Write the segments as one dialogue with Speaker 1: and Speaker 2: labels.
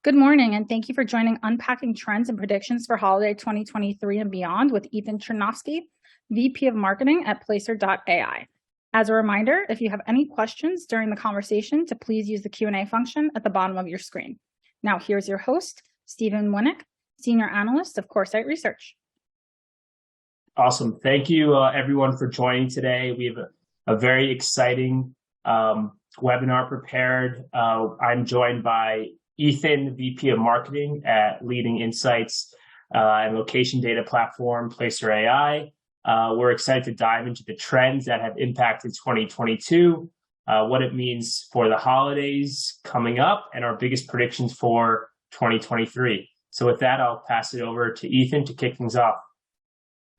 Speaker 1: Good morning, and thank you for joining Unpacking Trends and Predictions for Holiday 2023 and Beyond with Ethan Chernofsky, VP of Marketing at Placer.ai. As a reminder, if you have any questions during the conversation, to please use the Q&A function at the bottom of your screen. Now, here's your host, Stephen Winnick, Senior Analyst of Coresight Research.
Speaker 2: Awesome. Thank you, everyone, for joining today. We have a very exciting webinar prepared. I'm joined by Ethan, VP of Marketing at leading insights and location data platform Placer.ai. We're excited to dive into the trends that have impacted 2022, what it means for the holidays coming up, and our biggest predictions for 2023. So with that, I'll pass it over to Ethan to kick things off.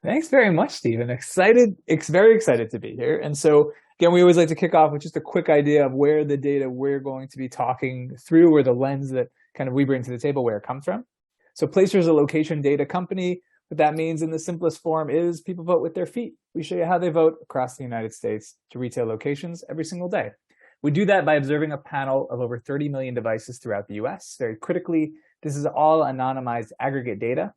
Speaker 3: Thanks very much, Stephen. Very excited to be here. And so again, we always like to kick off with just a quick idea of where the data we're going to be talking through, or the lens that kind of we bring to the table, where it comes from. So Placer is a location data company. What that means in the simplest form is people vote with their feet. We show you how they vote across the United States to retail locations every single day. We do that by observing a panel of over 30 million devices throughout the US. Very critically, this is all anonymized aggregate data.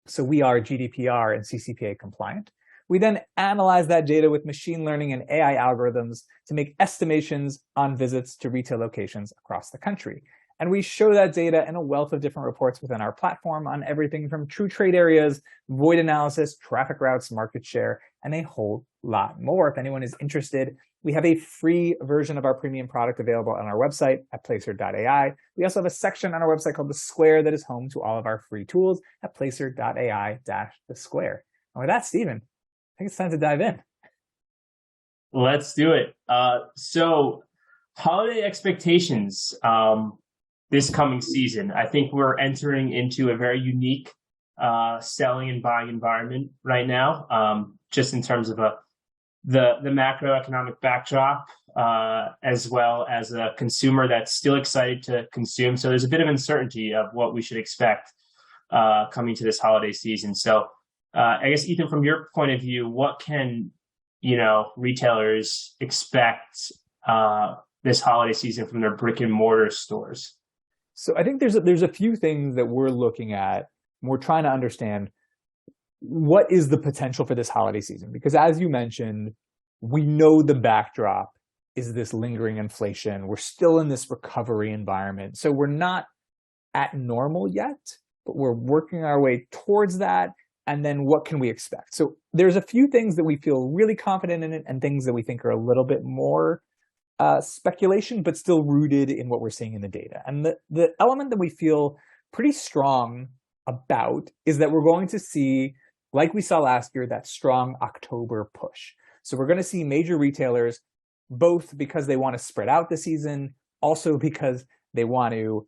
Speaker 3: So we are GDPR and CCPA compliant. We then analyze that data with machine learning and AI algorithms to make estimations on visits to retail locations across the country. And we show that data in a wealth of different reports within our platform on everything from true trade areas, void analysis, traffic routes, market share, and a whole lot more. If anyone is interested, we have a free version of our premium product available on our website at Placer.ai. We also have a section on our website called The Square that is home to all of our free tools at Placer.ai-The Square. And with that, Stephen, I think it's time to dive in.
Speaker 2: Let's do it. So holiday expectations this coming season. I think we're entering into a very unique selling and buying environment right now, just in terms of the macroeconomic backdrop, as well as a consumer that's still excited to consume. So there's a bit of uncertainty of what we should expect coming to this holiday season. So I guess, Ethan, from your point of view, what can retailers expect this holiday season from their brick and mortar stores?
Speaker 3: So I think there's a few things that we're looking at. We're trying to understand what is the potential for this holiday season, because as you mentioned, we know the backdrop is this lingering inflation. We're still in this recovery environment, so we're not at normal yet, but we're working our way towards that. And then what can we expect? So there's a few things that we feel really confident in, and things that we think are a little bit more speculation, but still rooted in what we're seeing in the data. And the element that we feel pretty strong about is that we're going to see, like we saw last year, that strong October push. So we're going to see major retailers, both because they want to spread out the season, also because they want to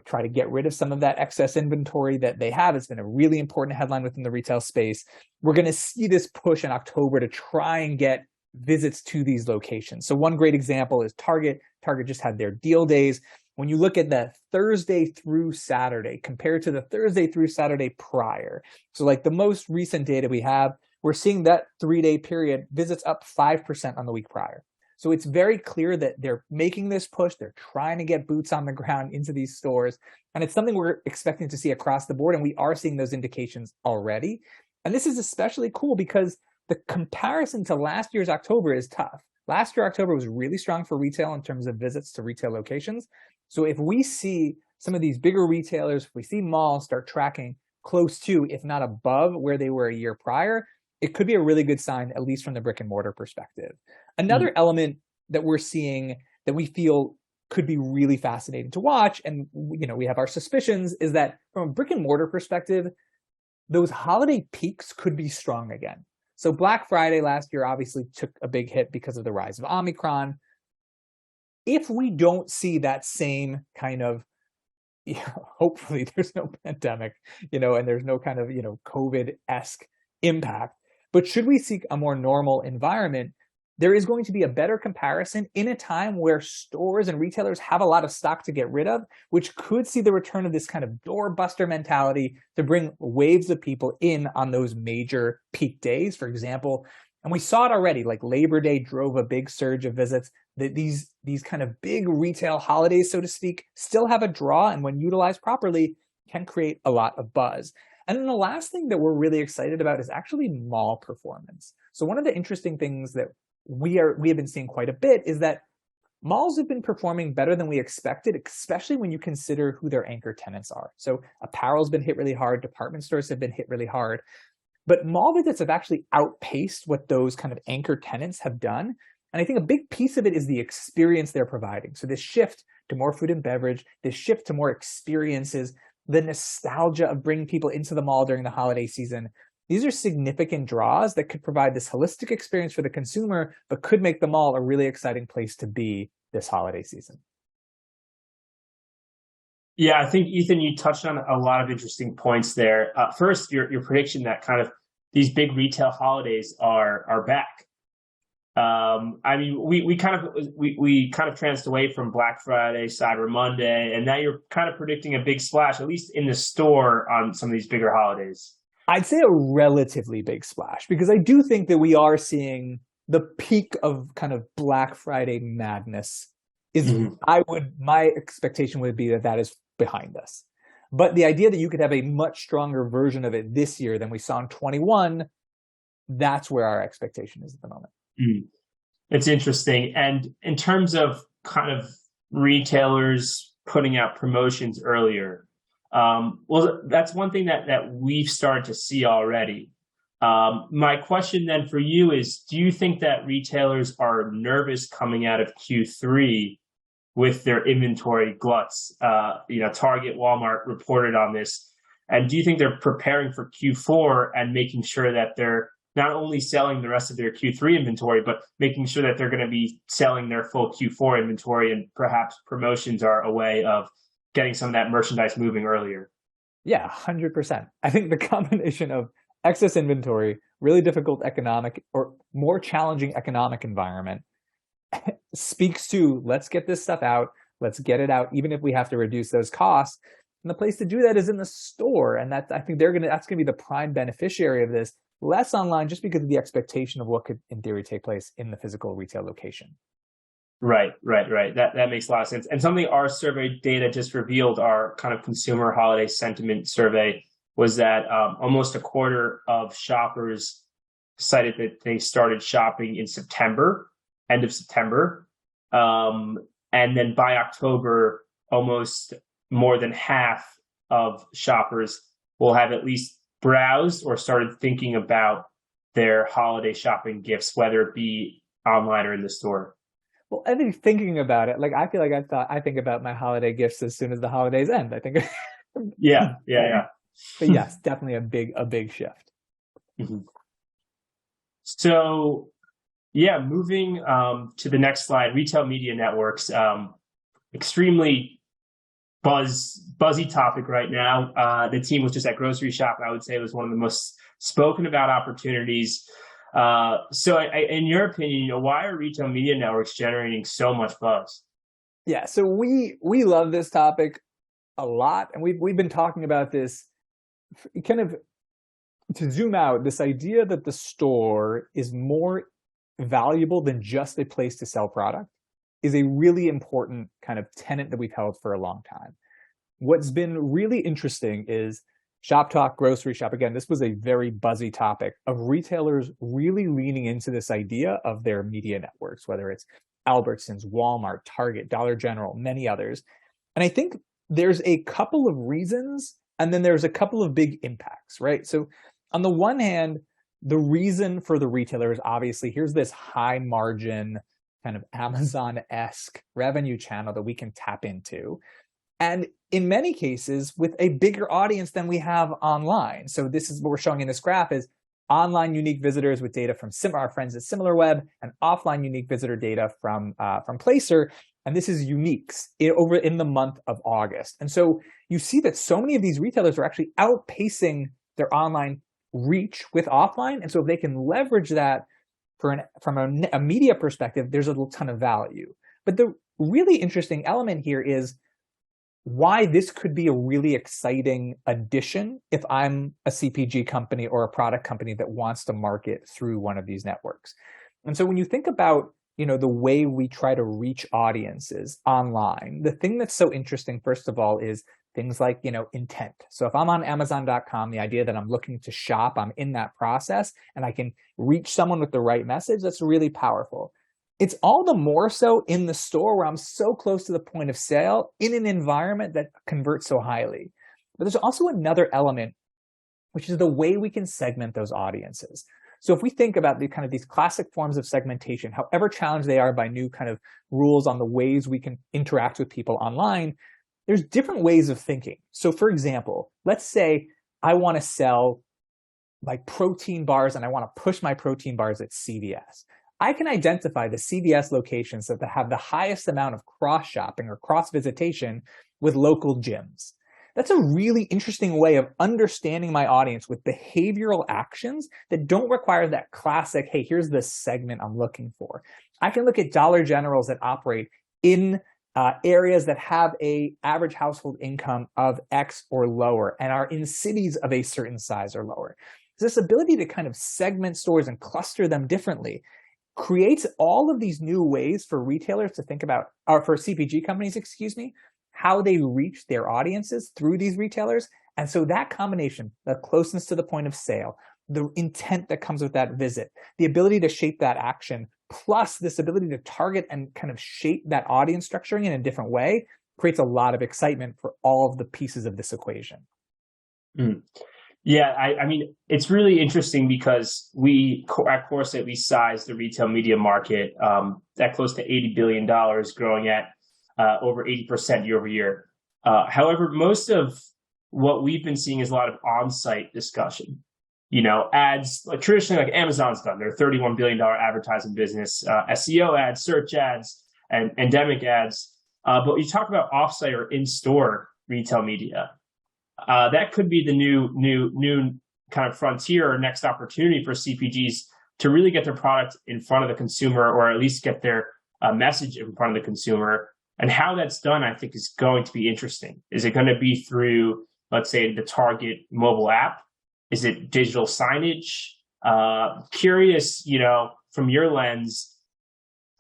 Speaker 3: try to get rid of some of that excess inventory that they have. It's been a really important headline within the retail space. We're going to see this push in October to try and get visits to these locations. So one great example is Target. Target just had their deal days. When you look at the Thursday through Saturday compared to the Thursday through Saturday prior, so like the most recent data we have, we're seeing that 3-day period visits up 5% on the week prior. So it's very clear that they're making this push. They're trying to get boots on the ground into these stores. And it's something we're expecting to see across the board. And we are seeing those indications already. And this is especially cool because the comparison to last year's October is tough. Last year, October was really strong for retail in terms of visits to retail locations. So if we see some of these bigger retailers, if we see malls start tracking close to, if not above, where they were a year prior, it could be a really good sign, at least from the brick and mortar perspective. Another element that we're seeing that we feel could be really fascinating to watch, and we have our suspicions, is that from a brick and mortar perspective, those holiday peaks could be strong again. So Black Friday last year obviously took a big hit because of the rise of Omicron. If we don't see that same kind of, hopefully there's no pandemic, and there's no kind of, COVID-esque impact, but should we seek a more normal environment, there is going to be a better comparison in a time where stores and retailers have a lot of stock to get rid of, which could see the return of this kind of doorbuster mentality to bring waves of people in on those major peak days. For example, And we saw it already, like Labor Day drove a big surge of visits. That these kind of big retail holidays, so to speak, still have a draw, and when utilized properly, can create a lot of buzz. And then the last thing that we're really excited about is actually mall performance. So one of the interesting things that we have been seeing quite a bit is that malls have been performing better than we expected, especially when you consider who their anchor tenants are. So apparel's been hit really hard, department stores have been hit really hard, but mall visits have actually outpaced what those kind of anchor tenants have done. And I think a big piece of it is the experience they're providing. So this shift to more food and beverage, this shift to more experiences, the nostalgia of bringing people into the mall during the holiday season. These are significant draws that could provide this holistic experience for the consumer, but could make the mall a really exciting place to be this holiday season.
Speaker 2: Yeah, I think, Ethan, you touched on a lot of interesting points there. First, your prediction that kind of these big retail holidays are back. I mean, we kind of tranced away from Black Friday, Cyber Monday, and now you're kind of predicting a big splash, at least in the store, on some of these bigger holidays.
Speaker 3: I'd say a relatively big splash, because I do think that we are seeing the peak of kind of Black Friday madness. My expectation would be that is behind us. But the idea that you could have a much stronger version of it this year than we saw in 21, that's where our expectation is at the moment.
Speaker 2: It's interesting. And in terms of kind of retailers putting out promotions earlier, well, that's one thing that we've started to see already. My question then for you is, do you think that retailers are nervous coming out of Q3 with their inventory gluts? Target, Walmart reported on this. And do you think they're preparing for Q4 and making sure that they're not only selling the rest of their Q3 inventory, but making sure that they're going to be selling their full Q4 inventory, and perhaps promotions are a way of getting some of that merchandise moving earlier?
Speaker 3: Yeah, 100%. I think the combination of excess inventory, really difficult economic or more challenging economic environment speaks to, let's get this stuff out, let's get it out, even if we have to reduce those costs. And the place to do that is in the store. And I think that's going to be the prime beneficiary of this, less online, just because of the expectation of what could, in theory, take place in the physical retail location.
Speaker 2: Right. That makes a lot of sense. And something our survey data just revealed, our kind of consumer holiday sentiment survey, was that almost a quarter of shoppers cited that they started shopping in September, end of September. And then by October, almost more than half of shoppers will have at least browsed or started thinking about their holiday shopping gifts, whether it be online or in the store.
Speaker 3: Well, I think thinking about it, like I feel like I think about my holiday gifts as soon as the holidays end. I think.
Speaker 2: Yeah.
Speaker 3: But yes, definitely a big shift.
Speaker 2: Mm-hmm. So, yeah, moving to the next slide, retail media networks, extremely buzzy topic right now. The team was just at Grocery Shop. I would say it was one of the most spoken about opportunities. So in your opinion, why are retail media networks generating so much buzz?
Speaker 3: Yeah, so we love this topic a lot, and we've been talking about this kind of to zoom out, this idea that the store is more valuable than just a place to sell product is a really important kind of tenet that we've held for a long time. What's been really interesting is Shop Talk, Grocery Shop. Again, this was a very buzzy topic of retailers really leaning into this idea of their media networks, whether it's Albertsons, Walmart, Target, Dollar General, many others. And I think there's a couple of reasons, and then there's a couple of big impacts, right? So on the one hand, the reason for the retailer is obviously here's this high margin kind of Amazon-esque revenue channel that we can tap into. And in many cases, with a bigger audience than we have online. So this is what we're showing in this graph is online unique visitors with data from our friends at SimilarWeb, and offline unique visitor data from Placer. And this is uniques over in the month of August. And so you see that so many of these retailers are actually outpacing their online reach with offline. And so if they can leverage that from a media perspective, there's a ton of value. But the really interesting element here is why this could be a really exciting addition if I'm a CPG company or a product company that wants to market through one of these networks. And so when you think about, the way we try to reach audiences online, the thing that's so interesting, first of all, is things like, intent. So if I'm on Amazon.com, the idea that I'm looking to shop, I'm in that process and I can reach someone with the right message, that's really powerful. It's all the more so in the store where I'm so close to the point of sale in an environment that converts so highly. But there's also another element, which is the way we can segment those audiences. So if we think about these classic forms of segmentation, however challenged they are by new kind of rules on the ways we can interact with people online, there's different ways of thinking. So for example, let's say I want to sell like protein bars and I want to push my protein bars at CVS. I can identify the CVS locations that have the highest amount of cross-shopping or cross-visitation with local gyms. That's a really interesting way of understanding my audience with behavioral actions that don't require that classic, hey, here's the segment I'm looking for. I can look at Dollar Generals that operate in areas that have a average household income of X or lower and are in cities of a certain size or lower. This ability to kind of segment stores and cluster them differently creates all of these new ways for retailers to think about, or for CPG companies, how they reach their audiences through these retailers. And so that combination, the closeness to the point of sale, the intent that comes with that visit, the ability to shape that action, plus this ability to target and kind of shape that audience structuring in a different way, creates a lot of excitement for all of the pieces of this equation.
Speaker 2: Yeah, I mean, it's really interesting because at Coresight, we sized the retail media market at close to $80 billion, growing at over 80% year over year. However, most of what we've been seeing is a lot of on-site discussion. Ads, like traditionally, like Amazon's done, they're $31 billion advertising business, SEO ads, search ads, and endemic ads. But you talk about off-site or in-store retail media. That could be the new kind of frontier or next opportunity for CPGs to really get their product in front of the consumer, or at least get their message in front of the consumer. And how that's done, I think, is going to be interesting. Is it going to be through, let's say, the Target mobile app? Is it digital signage? Curious, from your lens,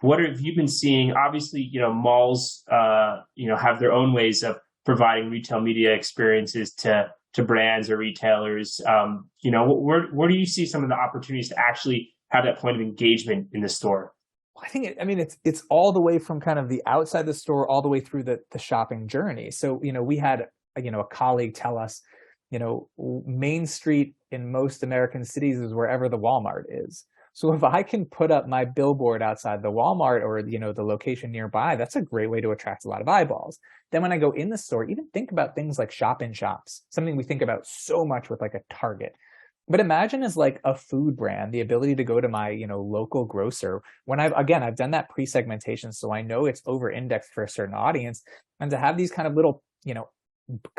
Speaker 2: what have you been seeing? Obviously, malls, have their own ways of providing retail media experiences to brands or retailers. Where do you see some of the opportunities to actually have that point of engagement in the store?
Speaker 3: I think it's all the way from kind of the outside the store all the way through the shopping journey. So, we had a colleague tell us, Main Street in most American cities is wherever the Walmart is. So if I can put up my billboard outside the Walmart or, the location nearby, that's a great way to attract a lot of eyeballs. Then when I go in the store, even think about things like shop in shops, something we think about so much with like a Target. But imagine as like a food brand, the ability to go to my, local grocer when I've done that pre-segmentation. So I know it's over indexed for a certain audience, and to have these kind of little,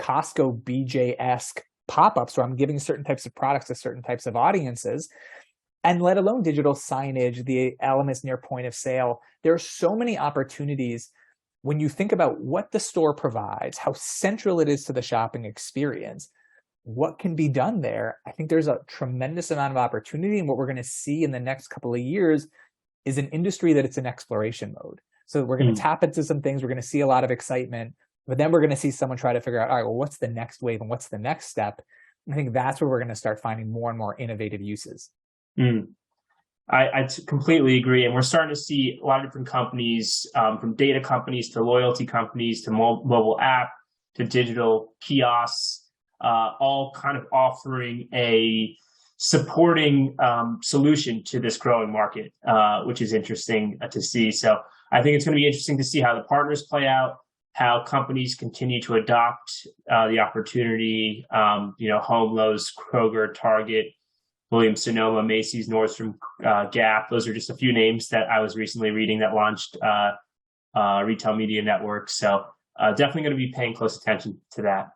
Speaker 3: Costco BJ-esque pop-ups where I'm giving certain types of products to certain types of audiences, and let alone digital signage, the elements near point of sale. There are so many opportunities when you think about what the store provides, how central it is to the shopping experience, what can be done there. I think there's a tremendous amount of opportunity. And what we're going to see in the next couple of years is an industry that it's in exploration mode. So we're going to tap into some things. We're going to see a lot of excitement, but then we're going to see someone try to figure out, all right, well, what's the next wave and what's the next step? And I think that's where we're going to start finding more and more innovative uses.
Speaker 2: I completely agree. And we're starting to see a lot of different companies, from data companies to loyalty companies to mobile app to digital kiosks, all kind of offering a supporting solution to this growing market, which is interesting to see. So I think it's going to be interesting to see how the partners play out, how companies continue to adopt the opportunity. Home, Lowe's, Kroger, Target, Williams-Sonoma, Macy's, Nordstrom, Gap. Those are just a few names that I was recently reading that launched retail media networks. So definitely going to be paying close attention to that.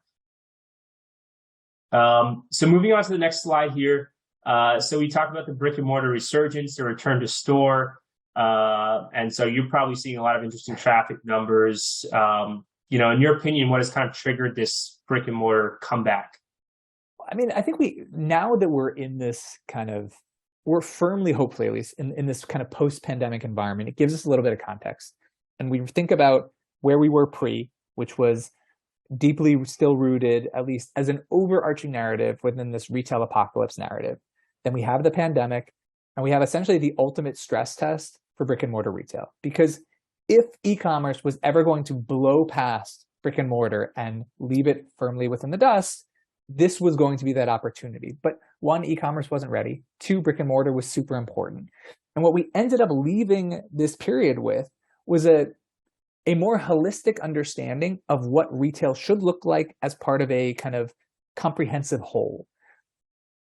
Speaker 2: So moving on to the next slide here. So we talked about the brick and mortar resurgence, the return to store. And so you're probably seeing a lot of interesting traffic numbers. in your opinion, what has kind of triggered this brick and mortar comeback?
Speaker 3: I mean, I think now that we're in this we're firmly, hopefully at least, in this kind of post-pandemic environment, it gives us a little bit of context. And we think about where we were which was deeply still rooted, at least as an overarching narrative within this retail apocalypse narrative. Then we have the pandemic, and we have essentially the ultimate stress test for brick and mortar retail. Because if e-commerce was ever going to blow past brick and mortar and leave it firmly within the dust, this was going to be that opportunity. But one, e-commerce wasn't ready. Two, brick and mortar was super important. And what we ended up leaving this period with was a more holistic understanding of what retail should look like as part of a kind of comprehensive whole.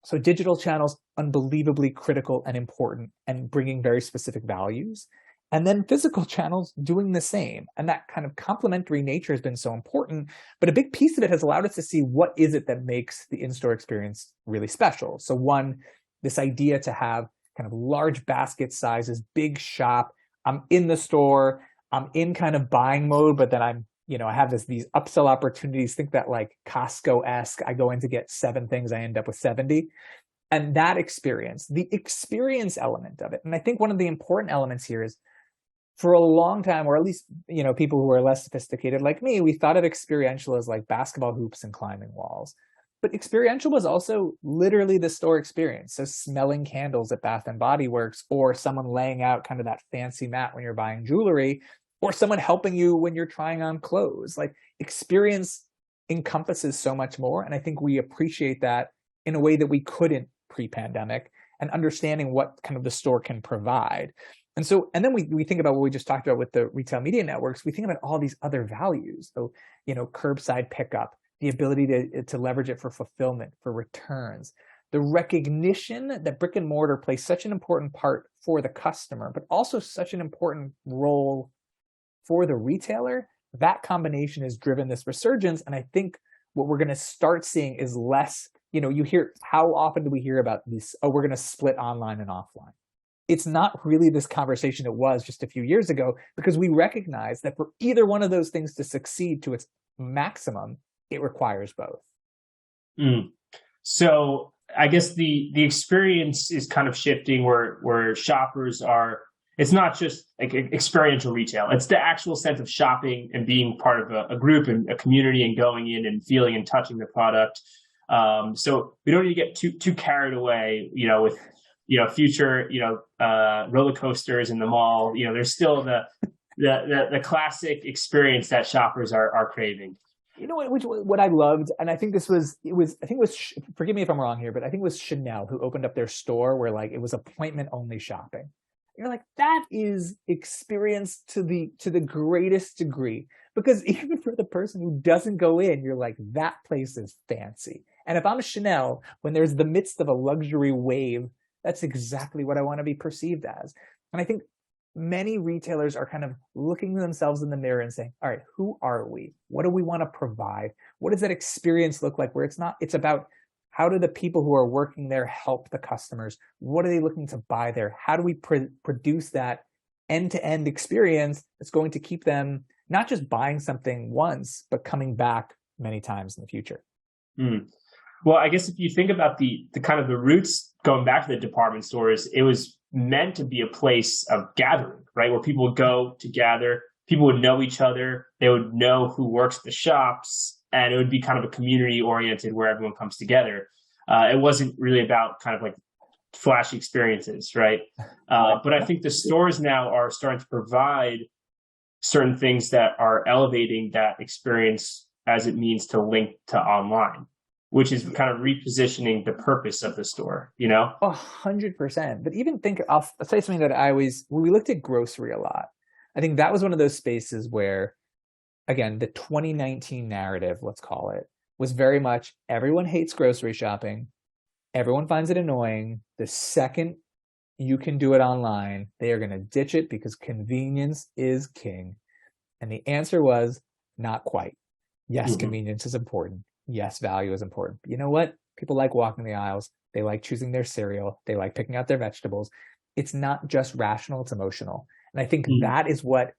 Speaker 3: So digital channels, unbelievably critical and important and bringing very specific values. And then physical channels doing the same. And that kind of complementary nature has been so important. But a big piece of it has allowed us to see what is it that makes the in-store experience really special. So one, this idea to have kind of large basket sizes, big shop. I'm in the store. I'm in kind of buying mode, but then I have these upsell opportunities. Think that like Costco-esque. I go in to get 7 things. I end up with 70. And that experience, the experience element of it. And I think one of the important elements here is, for a long time, or at least, people who are less sophisticated like me, we thought of experiential as like basketball hoops and climbing walls. But experiential was also literally the store experience. So smelling candles at Bath and Body Works, or someone laying out kind of that fancy mat when you're buying jewelry, or someone helping you when you're trying on clothes. Like, experience encompasses so much more. And I think we appreciate that in a way that we couldn't pre-pandemic, and understanding what kind of the store can provide. And then we think about what we just talked about with the retail media networks. We think about all these other values. So, curbside pickup, the ability to leverage it for fulfillment, for returns, the recognition that brick and mortar plays such an important part for the customer, but also such an important role for the retailer. That combination has driven this resurgence. And I think what we're going to start seeing is less, you hear, how often do we hear about this? Oh, we're going to split online and offline. It's not really this conversation it was just a few years ago, because we recognize that for either one of those things to succeed to its maximum, it requires both.
Speaker 2: So I guess the experience is kind of shifting where shoppers are, it's not just like experiential retail. It's the actual sense of shopping and being part of a group and a community and going in and feeling and touching the product. So we don't need to get too carried away, with future, roller coasters in the mall. There's still the classic experience that shoppers are craving.
Speaker 3: What I loved, and I think it was, forgive me if I'm wrong here, but I think it was Chanel who opened up their store where like it was appointment only shopping. You're like, that is experience to the greatest degree, because even for the person who doesn't go in, you're like, that place is fancy. And if I'm Chanel, when there's the midst of a luxury wave, that's exactly what I want to be perceived as. And I think many retailers are kind of looking themselves in the mirror and saying, all right, who are we? What do we want to provide? What does that experience look like, where it's about how do the people who are working there help the customers? What are they looking to buy there? How do we produce that end-to-end experience that's going to keep them not just buying something once, but coming back many times in the future?
Speaker 2: Well, I guess if you think about the kind of the roots going back to the department stores, it was meant to be a place of gathering, right? Where people would go to gather, people would know each other, they would know who works the shops, and it would be kind of a community oriented where everyone comes together. It wasn't really about kind of like flashy experiences, right? But I think the stores now are starting to provide certain things that are elevating that experience as it means to link to online, which is kind of repositioning the purpose of the store,
Speaker 3: 100%. But even I'll say something that when we looked at grocery a lot, I think that was one of those spaces where, again, the 2019 narrative, let's call it, was very much everyone hates grocery shopping. Everyone finds it annoying. The second you can do it online, they are going to ditch it because convenience is king. And the answer was not quite. Yes, convenience is important. Yes, value is important. But you know what? People like walking the aisles. They like choosing their cereal. They like picking out their vegetables. It's not just rational, it's emotional. And I think that is what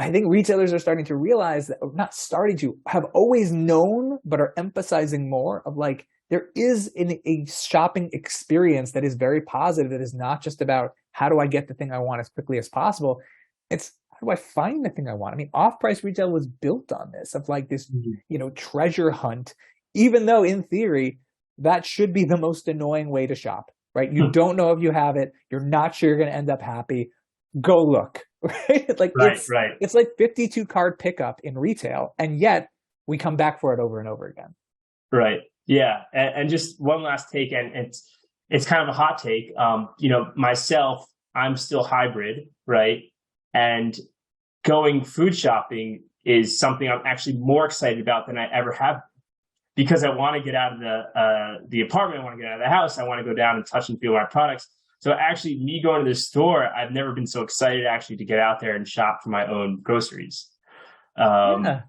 Speaker 3: I think retailers are starting to realize that, or not starting to, have always known, but are emphasizing more of like, there is a shopping experience that is very positive, that is not just about how do I get the thing I want as quickly as possible. It's how do I find the thing I want? I mean, off-price retail was built on this, of like this, treasure hunt, even though in theory, that should be the most annoying way to shop, right? You don't know if you have it. You're not sure you're going to end up happy. Go look, right? Like it's like 52 card pickup in retail, and yet we come back for it over and over again.
Speaker 2: Right. Yeah. And just one last take, and it's kind of a hot take. Myself, I'm still hybrid, right? And going food shopping is something I'm actually more excited about than I ever have, because I want to get out of the apartment. I want to get out of the house. I want to go down and touch and feel my products. So actually, me going to the store, I've never been so excited actually to get out there and shop for my own groceries.
Speaker 3: Yeah.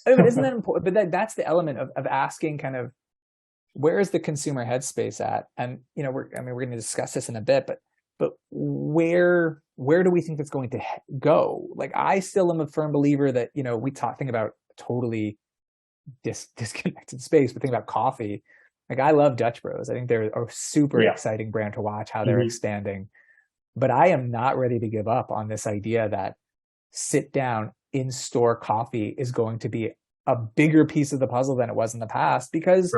Speaker 3: But isn't that important? But that's the element of asking kind of, where is the consumer headspace at? And we're going to discuss this in a bit, but where do we think it's going to go? Like, I still am a firm believer that think about totally disconnected space, but think about coffee. Like, I love Dutch Bros. I think they're a super exciting brand to watch how they're expanding. But I am not ready to give up on this idea that sit down in-store coffee is going to be a bigger piece of the puzzle than it was in the past, because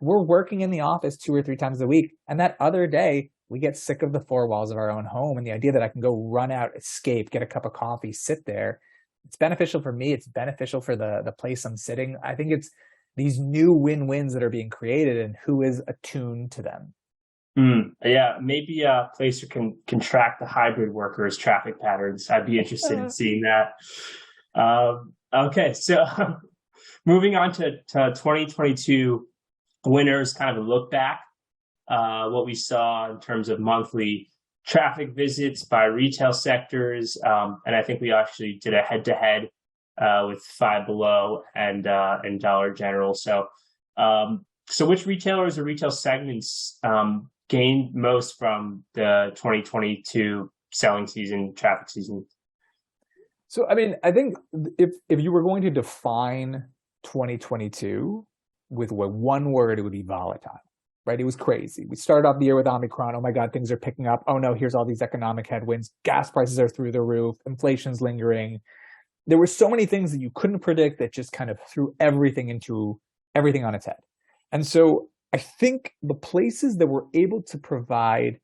Speaker 3: we're working in the office 2 or 3 times a week, and that other day we get sick of the 4 walls of our own home, and the idea that I can go run out, escape, get a cup of coffee, sit there, it's beneficial for me. It's beneficial for the place I'm sitting. I think it's these new win-wins that are being created, and who is attuned to them.
Speaker 2: Yeah, maybe Placer can track the hybrid workers' traffic patterns. I'd be interested in seeing that. Okay, so moving on to 2022 winners, kind of a look back, what we saw in terms of monthly traffic visits by retail sectors, and I think we actually did a head-to-head with Five Below and Dollar General. So which retailers or retail segments gained most from the 2022 selling season, traffic season?
Speaker 3: So, I mean, I think if you were going to define 2022 with one word, it would be volatile, right? It was crazy. We started off the year with Omicron. Oh my God, things are picking up. Oh no, here's all these economic headwinds. Gas prices are through the roof. Inflation's lingering. There were so many things that you couldn't predict that just kind of threw everything on its head. And so I think the places that were able to provide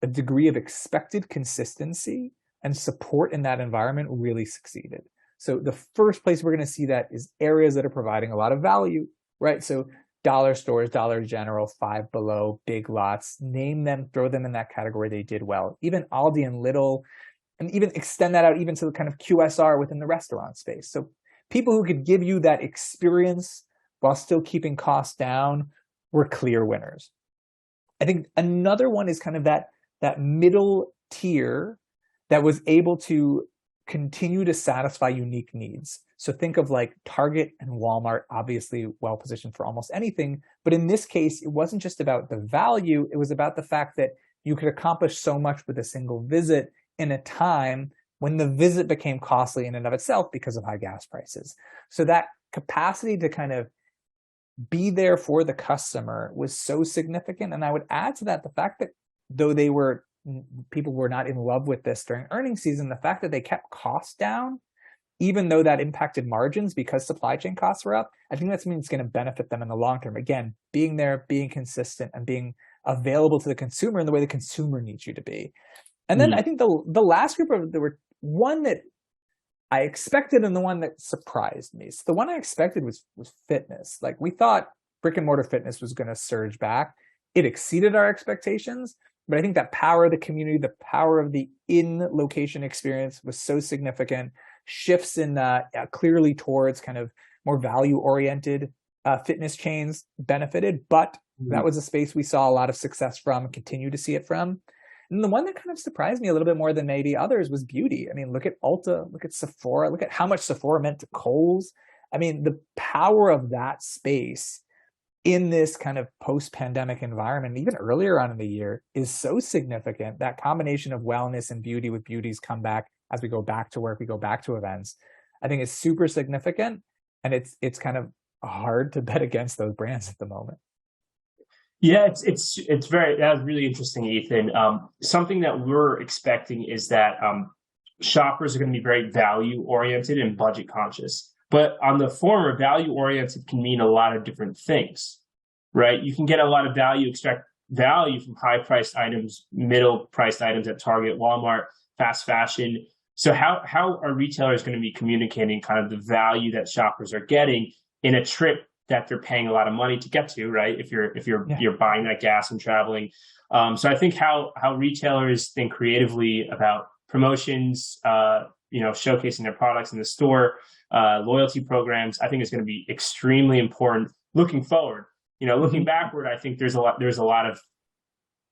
Speaker 3: a degree of expected consistency and support in that environment really succeeded. So the first place we're going to see that is areas that are providing a lot of value, right? So dollar stores, Dollar General, Five Below, Big Lots, name them, throw them in that category. They did well. Even Aldi and Lidl, and even extend that out even to the kind of QSR within the restaurant space. So people who could give you that experience while still keeping costs down were clear winners. I think another one is kind of that middle tier that was able to continue to satisfy unique needs. So think of like Target and Walmart, obviously well positioned for almost anything. But in this case, it wasn't just about the value. It was about the fact that you could accomplish so much with a single visit in a time when the visit became costly in and of itself because of high gas prices. So that capacity to kind of be there for the customer was so significant. And I would add to that the fact that though people were not in love with this during earnings season, the fact that they kept costs down, even though that impacted margins because supply chain costs were up, I think that's going to benefit them in the long term. Again, being there, being consistent, and being available to the consumer in the way the consumer needs you to be. And then I think the last group there were one that I expected and the one that surprised me. So the one I expected was fitness. Like, we thought brick and mortar fitness was going to surge back. It exceeded our expectations. But I think that power of the community, the power of the in-location experience was so significant. Shifts in clearly towards kind of more value-oriented fitness chains benefited, but that was a space we saw a lot of success from, continue to see it from. And the one that kind of surprised me a little bit more than maybe others was beauty. I mean, look at Ulta, look at Sephora, look at how much Sephora meant to Kohl's. I mean, the power of that space in this kind of post-pandemic environment, even earlier on in the year, is so significant. That combination of wellness and beauty with beauty's comeback, as we go back to work, we go back to events, I think is super significant. And it's kind of hard to bet against those brands at the moment.
Speaker 2: Yeah, that's really interesting, Ethan. Something that we're expecting is that shoppers are going to be very value oriented and budget conscious. But on the former, value oriented can mean a lot of different things, right? You can get a lot of value, extract value from high priced items, middle priced items at Target, Walmart, fast fashion. So how are retailers going to be communicating kind of the value that shoppers are getting in a trip that they're paying a lot of money to get to, right? If you're buying that gas and traveling. So I think how retailers think creatively about promotions, showcasing their products in the store, loyalty programs, I think is going to be extremely important looking forward. Looking backward, I think there's a lot of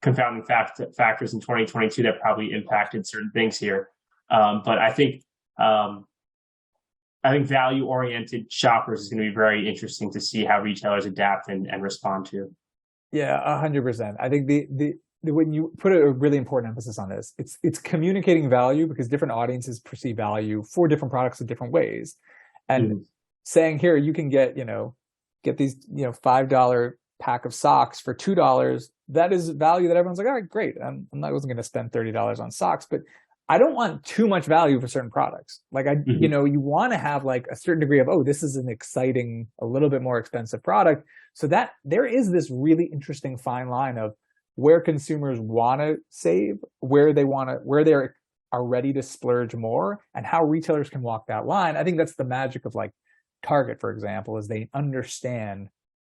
Speaker 2: confounding factors in 2022 that probably impacted certain things here. But I think value-oriented shoppers is going to be very interesting to see how retailers adapt and respond to.
Speaker 3: Yeah, 100%. I think when you put a really important emphasis on this, it's communicating value because different audiences perceive value for different products in different ways. And saying here, you can get these, $5 pack of socks for $2. That is value that everyone's like, all right, great. I wasn't going to spend $30 on socks, but I don't want too much value for certain products. Like you want to have like a certain degree of, this is an exciting, a little bit more expensive product. So that there is this really interesting fine line of where consumers want to save, where they are ready to splurge more, and how retailers can walk that line. I think that's the magic of like Target, for example, is they understand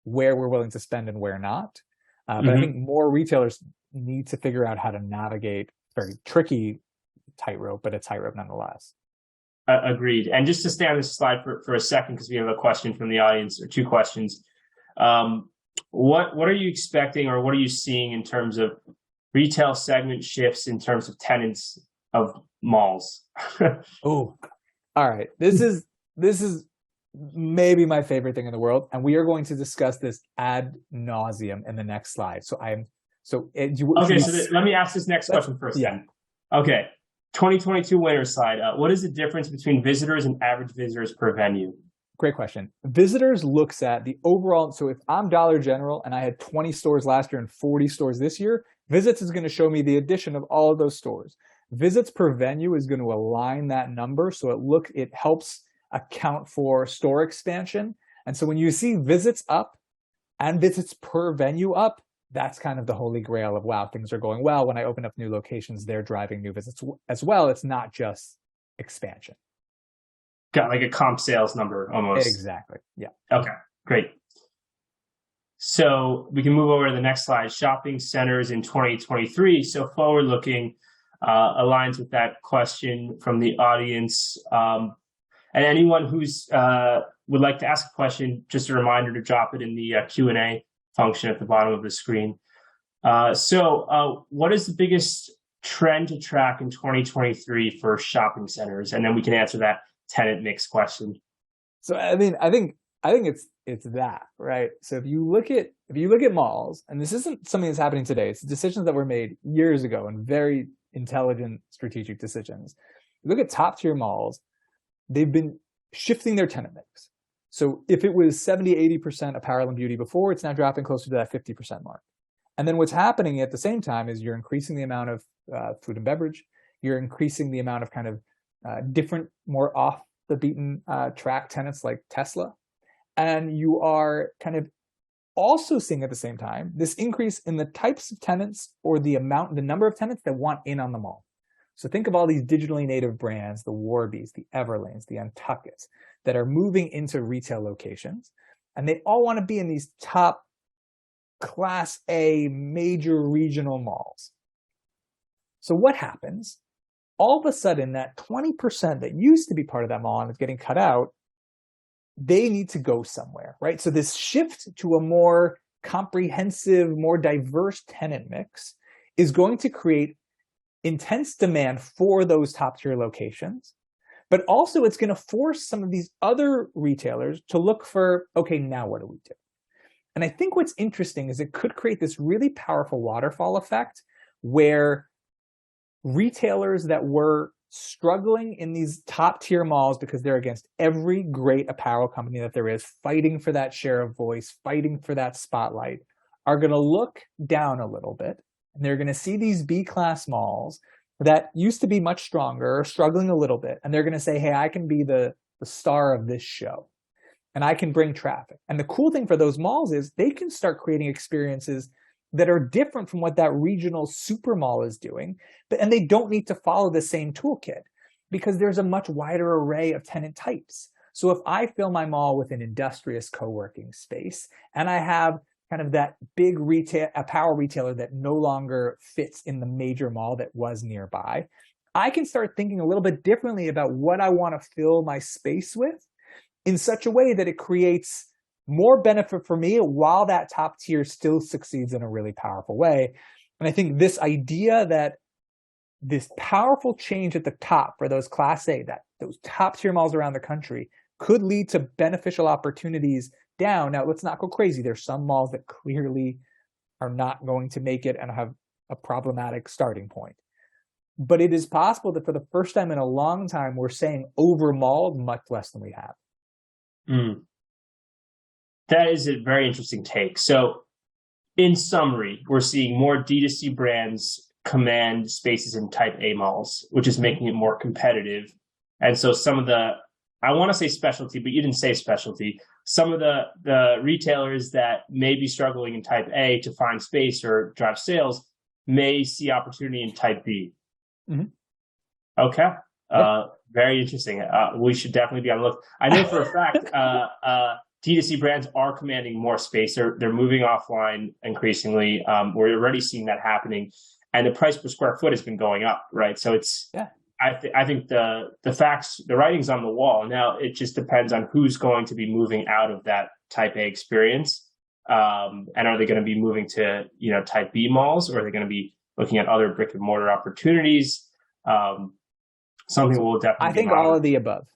Speaker 3: where we're willing to spend and where not. But I think more retailers need to figure out how to navigate very tricky tightrope, but a tightrope nonetheless.
Speaker 2: Agreed. And just to stay on this slide for a second, because we have a question from the audience, or two questions. What are you expecting, or what are you seeing in terms of retail segment shifts in terms of tenants of malls?
Speaker 3: All right. This is maybe my favorite thing in the world, and we are going to discuss this ad nauseum in the next slide.
Speaker 2: Let me ask this next question first.
Speaker 3: Yeah.
Speaker 2: Then. Okay. 2022 winter slide. What is the difference between visitors and average visitors per venue?
Speaker 3: Great question. Visitors looks at the overall. So if I'm Dollar General and I had 20 stores last year and 40 stores this year, visits is going to show me the addition of all of those stores. Visits per venue is going to align that number. So it helps account for store expansion. And so when you see visits up and visits per venue up, that's kind of the holy grail of, wow, things are going well. When I open up new locations, they're driving new visits as well. It's not just expansion.
Speaker 2: Got like a comp sales number almost.
Speaker 3: Exactly. Yeah.
Speaker 2: Okay, great. So we can move over to the next slide, shopping centers in 2023. So forward looking aligns with that question from the audience. And anyone who's would like to ask a question, just a reminder to drop it in the Q&A function at the bottom of the screen. So what is the biggest trend to track in 2023 for shopping centers? And then we can answer that tenant mix question.
Speaker 3: So I think it's that, right? So if you look at malls, and this isn't something that's happening today, it's decisions that were made years ago and very intelligent strategic decisions. You look at top tier malls, they've been shifting their tenant mix. So if it was 70, 80% apparel and beauty before, it's now dropping closer to that 50% mark. And then what's happening at the same time is you're increasing the amount of food and beverage. You're increasing the amount of kind of different, more off the beaten track tenants like Tesla. And you are kind of also seeing at the same time this increase in the types of tenants or the number of tenants that want in on the mall. So think of all these digitally native brands, the Warbies, the Everlanes, the Untuckits, that are moving into retail locations. And they all want to be in these top Class A major regional malls. So what happens? All of a sudden, that 20% that used to be part of that mall and is getting cut out, they need to go somewhere, right? So this shift to a more comprehensive, more diverse tenant mix is going to create intense demand for those top tier locations, but also it's going to force some of these other retailers to look for, okay, now what do we do? And I think what's interesting is it could create this really powerful waterfall effect where retailers that were struggling in these top tier malls because they're against every great apparel company that there is, fighting for that share of voice, fighting for that spotlight, are going to look down a little bit. And they're going to see these B-class malls that used to be much stronger, or struggling a little bit. And they're going to say, hey, I can be the star of this show. And I can bring traffic. And the cool thing for those malls is they can start creating experiences that are different from what that regional super mall is doing. And they don't need to follow the same toolkit because there's a much wider array of tenant types. So if I fill my mall with an industrious co-working space and I have kind of that big apparel retailer that no longer fits in the major mall that was nearby, I can start thinking a little bit differently about what I want to fill my space with in such a way that it creates more benefit for me while that top tier still succeeds in a really powerful way. And I think this idea that this powerful change at the top for those Class A, that those top tier malls around the country, could lead to beneficial opportunities down. Now, let's not go crazy. There's some malls that clearly are not going to make it and have a problematic starting point. But it is possible that for the first time in a long time, we're saying over-malled much less than we have.
Speaker 2: That is a very interesting take. So in summary, we're seeing more D2C brands command spaces in type A malls, which is making it more competitive. And so some of the, I want to say specialty, but you didn't say specialty. Some of the retailers that may be struggling in type A to find space or drive sales may see opportunity in type B. Okay. Very interesting. We should definitely be on the look. I know for a fact, D2C brands are commanding more space. They're moving offline increasingly. We're already seeing that happening, and the price per square foot has been going up, right? So it's, I think the facts, the writing's on the wall. Now it just depends on who's going to be moving out of that type A experience. And are they going to be moving to, type B malls, or are they going to be looking at other brick and mortar opportunities? Something we'll definitely.
Speaker 3: I think all of the above.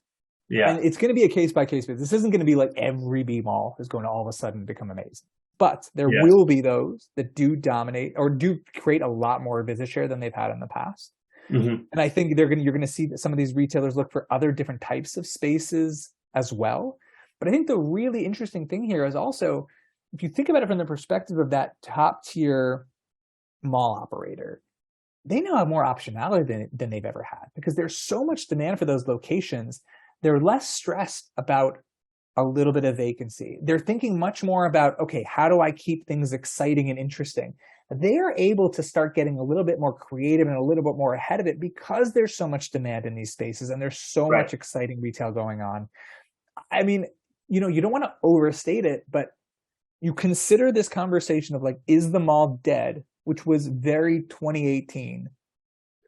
Speaker 2: Yeah.
Speaker 3: And it's going to be a case by case basis. This isn't going to be like every B mall is going to all of a sudden become amazing. But there will be those that do dominate or do create a lot more visit share than they've had in the past. And I think you're going to see that some of these retailers look for other different types of spaces as well. But I think the really interesting thing here is also, if you think about it from the perspective of that top tier mall operator, they now have more optionality than they've ever had, because there's so much demand for those locations. They're less stressed about a little bit of vacancy. They're thinking much more about, okay, how do I keep things exciting and interesting? They are able to start getting a little bit more creative and a little bit more ahead of it because there's so much demand in these spaces and there's so much exciting retail going on. I mean, you don't want to overstate it, but you consider this conversation of like, is the mall dead, which was very 2018.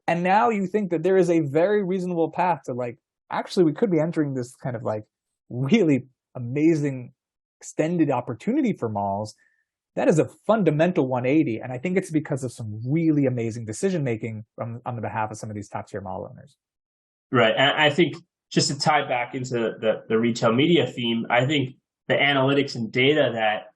Speaker 3: And now you think that there is a very reasonable path to like, actually, we could be entering this kind of like really amazing extended opportunity for malls. That is a fundamental 180. And I think it's because of some really amazing decision-making on the behalf of some of these top tier mall owners.
Speaker 2: Right. And I think just to tie back into the retail media theme, I think the analytics and data that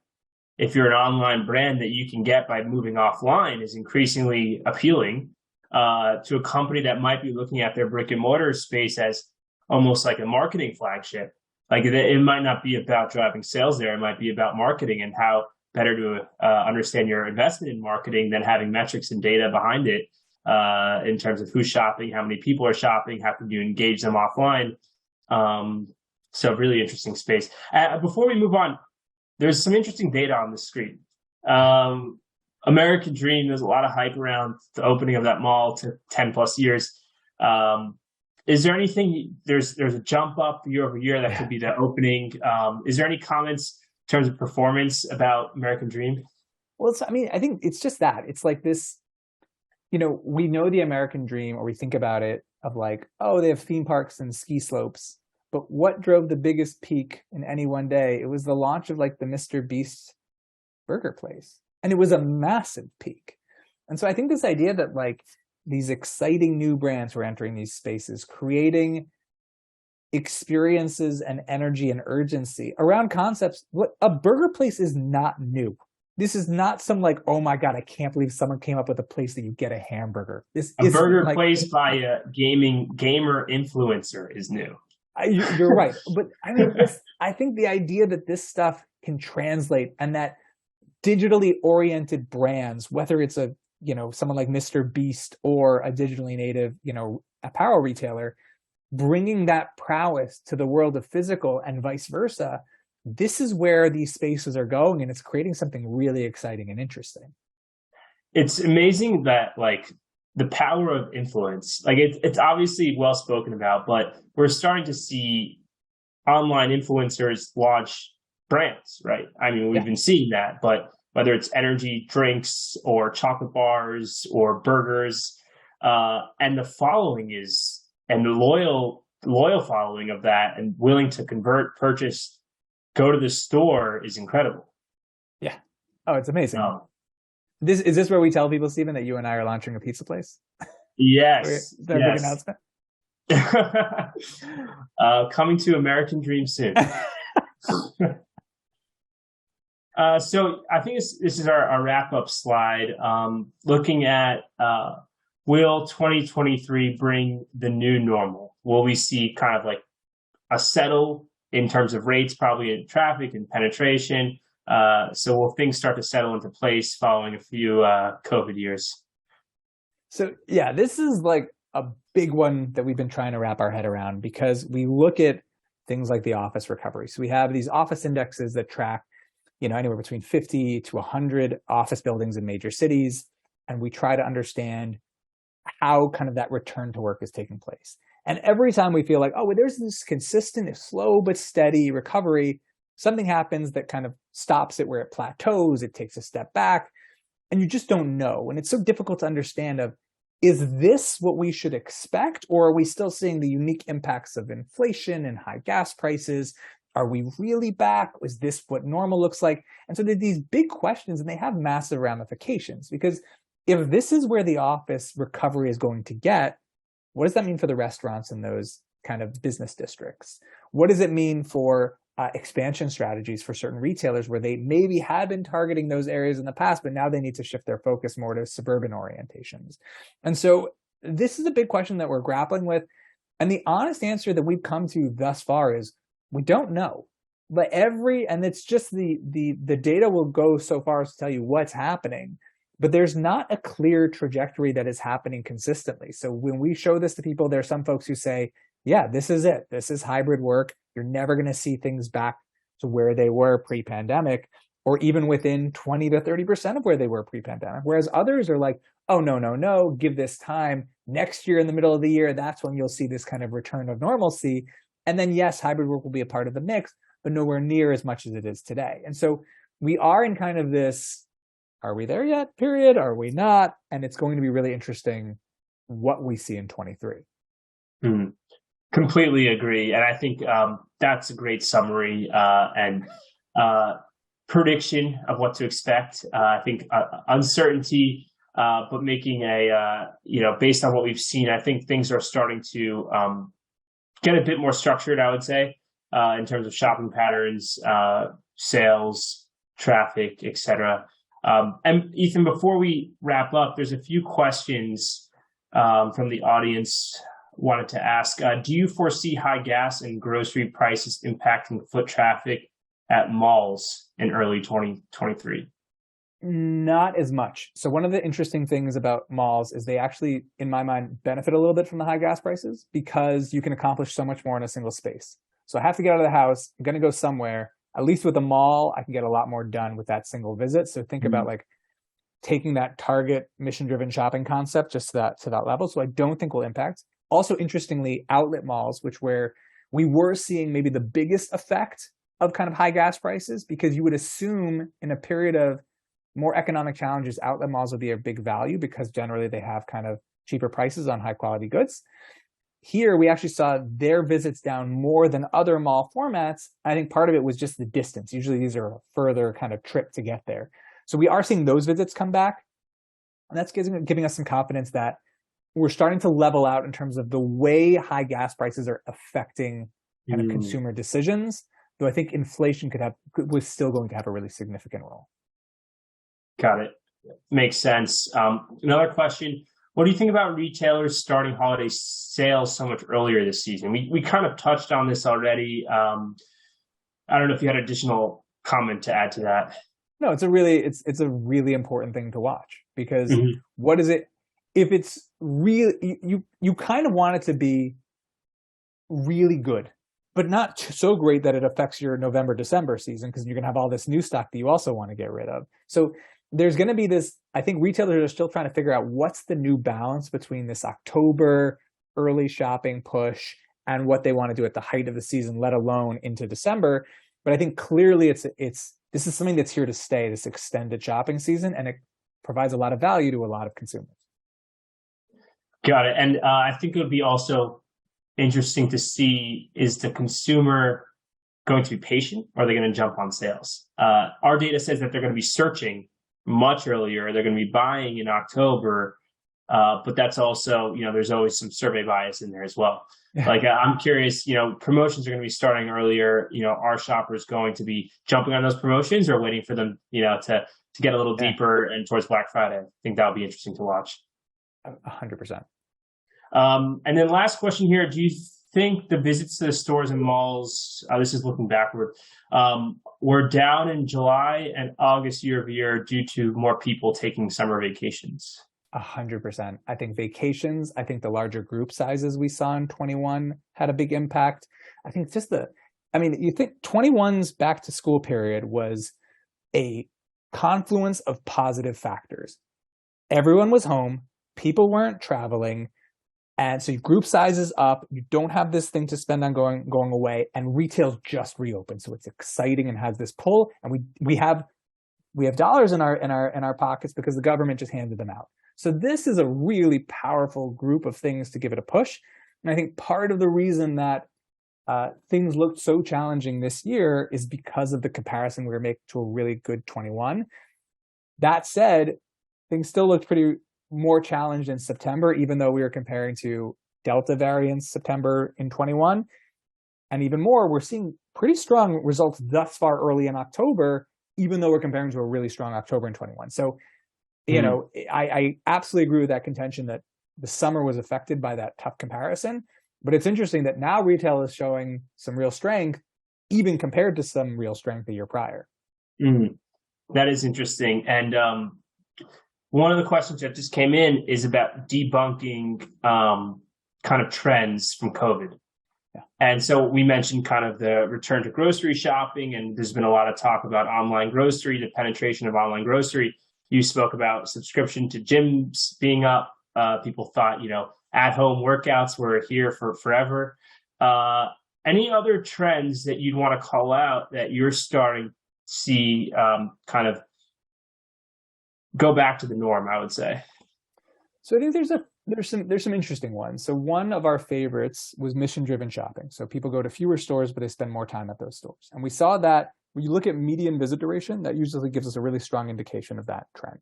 Speaker 2: if you're an online brand that you can get by moving offline is increasingly appealing to a company that might be looking at their brick and mortar space as almost like a marketing flagship. Like it might not be about driving sales there. It might be about marketing and how better to understand your investment in marketing than having metrics and data behind it in terms of who's shopping, how many people are shopping, how can you engage them offline. So really interesting space. Before we move on, there's some interesting data on the screen. American Dream, there's a lot of hype around the opening of that mall to 10 plus years. Is there anything, there's a jump up year over year that could be the opening. Is there any comments in terms of performance about American Dream?
Speaker 3: Well, I think it's just that. It's like this, we know the American Dream, or we think about it of like, oh, they have theme parks and ski slopes. But what drove the biggest peak in any one day? It was the launch of like the Mr. Beast burger place. And it was a massive peak. And so I think this idea that like these exciting new brands were entering these spaces, creating experiences and energy and urgency around concepts. A burger place is not new. This is not some like, oh my God, I can't believe someone came up with a place that you get a hamburger. This
Speaker 2: A
Speaker 3: isn't
Speaker 2: burger
Speaker 3: like,
Speaker 2: placed by a gamer influencer is new.
Speaker 3: you're right. But I mean, I think the idea that this stuff can translate and that digitally oriented brands, whether it's a, someone like Mr. Beast or a digitally native, apparel retailer, bringing that prowess to the world of physical and vice versa, this is where these spaces are going, and it's creating something really exciting and interesting.
Speaker 2: It's amazing that like the power of influence, like it's obviously well spoken about, but we're starting to see online influencers launch brands, right? I mean, we've been seeing that, but whether it's energy drinks or chocolate bars or burgers, and the following and the loyal following of that and willing to convert, purchase, go to the store is incredible.
Speaker 3: Yeah. Oh, it's amazing. Is this where we tell people, Stephen, that you and I are launching a pizza place?
Speaker 2: Yes.
Speaker 3: Big announcement.
Speaker 2: Coming to American Dream soon. So I think this is our wrap-up slide. Looking at will 2023 bring the new normal? Will we see kind of like a settle in terms of rates, probably in traffic and penetration? So will things start to settle into place following a few COVID years? So
Speaker 3: yeah, this is like a big one that we've been trying to wrap our head around, because we look at things like the office recovery. So we have these office indexes that track, anywhere between 50 to 100 office buildings in major cities. And we try to understand how kind of that return to work is taking place. And every time we feel like, oh, well, there's this consistent, slow but steady recovery, something happens that kind of stops it where it plateaus, it takes a step back, and you just don't know. And it's so difficult to understand is this what we should expect? Or are we still seeing the unique impacts of inflation and high gas prices? Are we really back? Is this what normal looks like? And so there's these big questions, and they have massive ramifications, because if this is where the office recovery is going to get, what does that mean for the restaurants in those kind of business districts? What does it mean for expansion strategies for certain retailers where they maybe had been targeting those areas in the past, but now they need to shift their focus more to suburban orientations? And so this is a big question that we're grappling with. And the honest answer that we've come to thus far is we don't know. But and it's just the data will go so far as to tell you what's happening, but there's not a clear trajectory that is happening consistently. So when we show this to people, there are some folks who say, yeah, this is it. This is hybrid work. You're never going to see things back to where they were pre-pandemic, or even within 20 to 30% of where they were pre-pandemic. Whereas others are like, oh, no, give this time. Next year, in the middle of the year, that's when you'll see this kind of return of normalcy. And then, yes, hybrid work will be a part of the mix, but nowhere near as much as it is today. And so we are in kind of this, are we there yet period? Are we not? And it's going to be really interesting what we see in 23.
Speaker 2: Completely agree. And I think that's a great summary and prediction of what to expect. I think uncertainty, but making based on what we've seen, I think things are starting to get a bit more structured, I would say, in terms of shopping patterns, sales, traffic, etc. And Ethan, before we wrap up, there's a few questions from the audience wanted to ask. Do you foresee high gas and grocery prices impacting foot traffic at malls in early 2023?
Speaker 3: Not as much. So one of the interesting things about malls is they actually, in my mind, benefit a little bit from the high gas prices, because you can accomplish so much more in a single space. So I have to get out of the house. I'm going to go somewhere. At least with a mall, I can get a lot more done with that single visit. So think about like taking that Target mission-driven shopping concept just to that level. So I don't think will impact. Also, interestingly, outlet malls, where we were seeing maybe the biggest effect of kind of high gas prices, because you would assume in a period of more economic challenges, outlet malls would be a big value because generally they have kind of cheaper prices on high quality goods. Here, we actually saw their visits down more than other mall formats. I think part of it was just the distance. Usually these are a further kind of trip to get there. So we are seeing those visits come back. And that's giving us some confidence that we're starting to level out in terms of the way high gas prices are affecting kind of consumer decisions. Though I think inflation was still going to have a really significant role.
Speaker 2: Got it. Makes sense. Another question. What do you think about retailers starting holiday sales so much earlier this season? We kind of touched on this already. I don't know if you had additional comment to add to that.
Speaker 3: No, it's a really important thing to watch, because
Speaker 2: Mhm.
Speaker 3: what is it, if it's real, you kind of want it to be really good, but not so great that it affects your November, December season, because you're going to have all this new stock that you also want to get rid of. So there's going to be this, I think retailers are still trying to figure out what's the new balance between this October early shopping push and what they want to do at the height of the season, let alone into December. But I think clearly this is something that's here to stay, this extended shopping season, and it provides a lot of value to a lot of consumers.
Speaker 2: Got it. And I think it would be also interesting to see, is the consumer going to be patient, or are they going to jump on sales? Our data says that they're going to be searching much earlier. They're going to be buying in October, but that's also, there's always some survey bias in there as well.
Speaker 3: Yeah.
Speaker 2: Like, I'm curious, promotions are going to be starting earlier. Are shoppers going to be jumping on those promotions, or waiting for them, to get a little deeper and towards Black Friday? I think that would be interesting to watch.
Speaker 3: 100%.
Speaker 2: And then last question here. Do you think the visits to the stores and malls, this is looking backward, were down in July and August year over year due to more people taking summer vacations?
Speaker 3: 100%. I think vacations, I think the larger group sizes we saw in 21 had a big impact. I think you think 21's back to school period was a confluence of positive factors. Everyone was home, people weren't traveling, and so group sizes up, you don't have this thing to spend on going away, and retail's just reopened. So it's exciting and has this pull, and we have dollars in our pockets because the government just handed them out. So this is a really powerful group of things to give it a push. And I think part of the reason that things looked so challenging this year is because of the comparison we were making to a really good 21. That said, things still looked pretty more challenged in September, even though we were comparing to Delta variant September in 21. And even more, we're seeing pretty strong results thus far early in October, even though we're comparing to a really strong October in 21. So, I absolutely agree with that contention that the summer was affected by that tough comparison. But it's interesting that now retail is showing some real strength, even compared to some real strength the year prior.
Speaker 2: That is interesting. And one of the questions that just came in is about debunking kind of trends from COVID.
Speaker 3: Yeah.
Speaker 2: And so we mentioned kind of the return to grocery shopping, and there's been a lot of talk about online grocery, the penetration of online grocery. You spoke about subscription to gyms being up. People thought, at-home workouts were here for forever. Any other trends that you'd want to call out that you're starting to see kind of go back to the norm, I would say?
Speaker 3: So I think there's some interesting ones. So one of our favorites was mission-driven shopping. So people go to fewer stores, but they spend more time at those stores. And we saw that when you look at median visit duration, that usually gives us a really strong indication of that trend.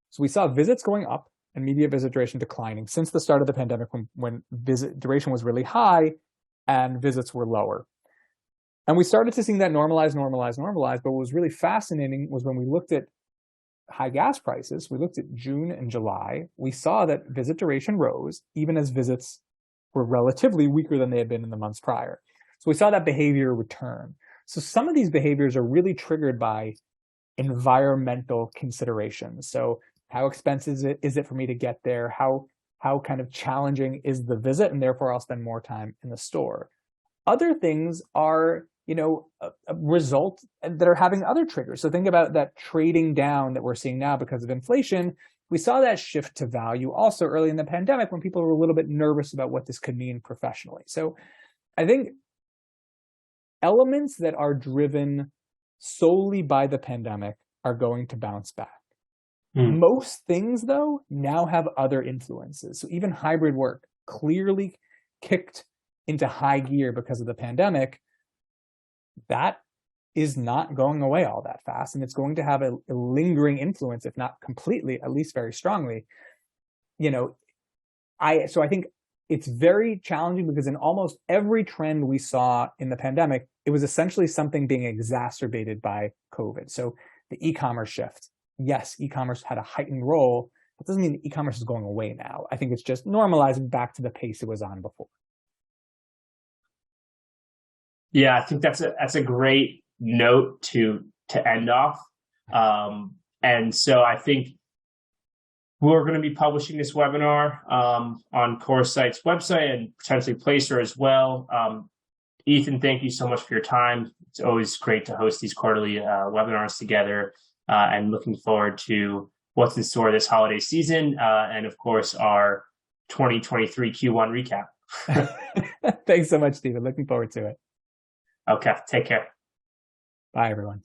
Speaker 3: So we saw visits going up and median visit duration declining since the start of the pandemic, when visit duration was really high and visits were lower. And we started to see that normalize. But what was really fascinating was when we looked at high gas prices, we looked at June and July, we saw that visit duration rose, even as visits were relatively weaker than they had been in the months prior. So we saw that behavior return. So some of these behaviors are really triggered by environmental considerations. So how expensive is it for me to get there? How kind of challenging is the visit? And therefore I'll spend more time in the store. Other things are, a result that are having other triggers. So think about that trading down that we're seeing now because of inflation. We saw that shift to value also early in the pandemic when people were a little bit nervous about what this could mean professionally. So I think elements that are driven solely by the pandemic are going to bounce back. Most things, though, now have other influences. So even hybrid work clearly kicked into high gear because of the pandemic. That is not going away all that fast, and it's going to have a lingering influence, if not completely, at least very strongly. So I think it's very challenging because in almost every trend we saw in the pandemic, it was essentially something being exacerbated by COVID. So the e-commerce shift, yes, e-commerce had a heightened role. That doesn't mean e-commerce is going away now. I think it's just normalizing back to the pace it was on before.
Speaker 2: Yeah, I think that's a great note to end off. And so I think we're going to be publishing this webinar on Coresight's website and potentially Placer as well. Ethan, thank you so much for your time. It's always great to host these quarterly webinars together, and looking forward to what's in store this holiday season, and of course our 2023 Q1 recap.
Speaker 3: Thanks so much, Stephen. Looking forward to it.
Speaker 2: Okay, take care.
Speaker 3: Bye, everyone.